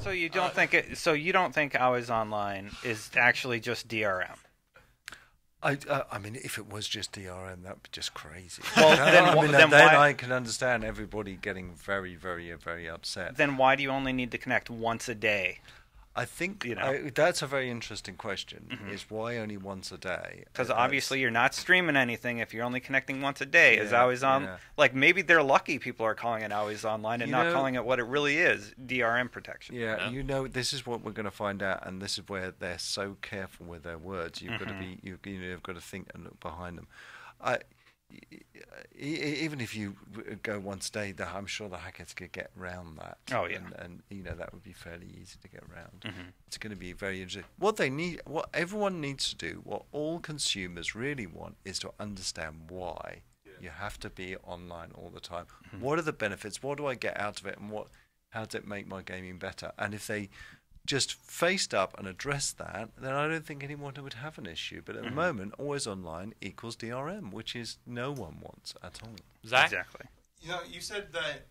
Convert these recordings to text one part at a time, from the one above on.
So you don't think it? So you don't think Always Online is actually just DRM? I mean, if it was just DRM, that'd be just crazy. Well, then why, I can understand everybody getting very, very, very upset. Then why do you only need to connect once a day? I think that's a very interesting question. Is why only once a day? Because obviously you're not streaming anything if you're only connecting once a day. Yeah, Is Always On? yeah. Like maybe they're lucky people are calling it Always Online and not calling it what it really is, DRM protection. Yeah, this is what we're going to find out, and this is where they're so careful with their words. You've got to be, you've got to think and look behind them. Even if you go once a day, I'm sure the hackers could get around that. Oh yeah, and that would be fairly easy to get around. It's going to be very interesting. What everyone needs to do, what all consumers really want, is to understand why you have to be online all the time. What are the benefits? What do I get out of it? And how does it make my gaming better? And if they just faced up and addressed that, then I don't think anyone would have an issue. But at the moment, Always Online equals DRM, which is no one wants at all. Zach? Exactly. You said that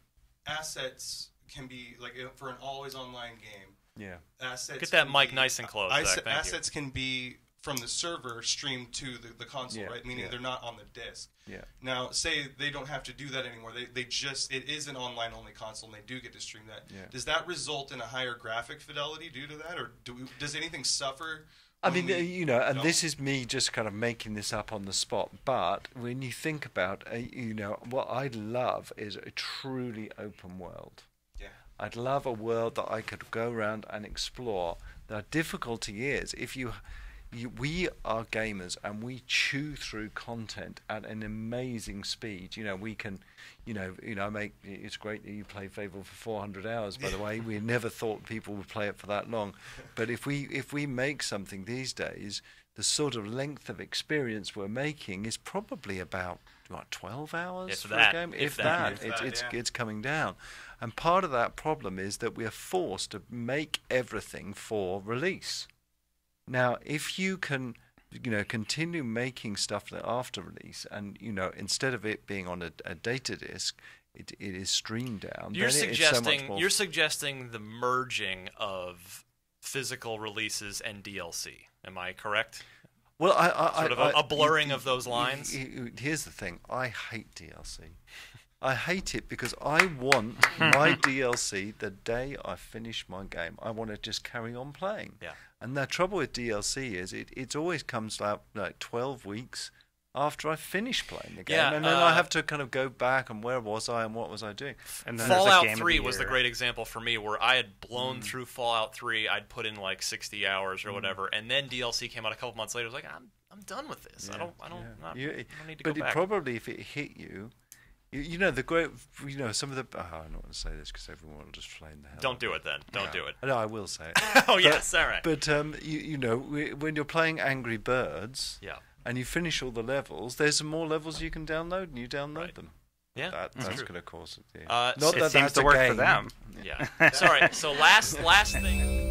assets can be, like, for an Always Online game. Yeah. Assets get that mic nice and close, Zach. Thank assets can be from the server streamed to the console, right? Meaning they're not on the disc. Yeah. Now, say they don't have to do that anymore. They just, it is an online-only console, and they do get to stream that. Yeah. Does that result in a higher graphic fidelity due to that, or does anything suffer? I mean, this is me just kind of making this up on the spot, but when you think about, what I'd love is a truly open world. Yeah. I'd love a world that I could go around and explore. The difficulty is we are gamers and we chew through content at an amazing speed. We can, it's great that you play Fable for 400 hours, by the way. We never thought people would play it for that long. But if we make something these days, the sort of length of experience we're making is probably about 12 hours for a game. If that, it's coming down. And part of that problem is that we are forced to make everything for release. Now, if you can, continue making stuff after release, and instead of it being on a data disk, it is streamed down. You're suggesting the merging of physical releases and DLC. Am I correct? Well, a blurring of those lines. Here's the thing: I hate DLC. I hate it because I want my DLC the day I finish my game. I want to just carry on playing. Yeah. And the trouble with DLC is it always comes out like 12 weeks after I finish playing the game. Yeah, and then I have to kind of go back and where was I and what was I doing. And then Fallout 3 was the great example for me, where I had blown through Fallout 3. I'd put in like 60 hours or whatever, and then DLC came out a couple months later. I was like, I'm done with this. Yeah. I don't need to but go back. Probably if it hit you, the great, some of the. I don't want to say this because everyone will just flame the hell. Don't do it then. Don't do it. No, I will say it. Oh yes, all right. But when you're playing Angry Birds, and you finish all the levels, there's some more levels you can download, and you download them. Yeah, that's going to cause it. Not that seems to work for them. Yeah. Sorry. So last thing.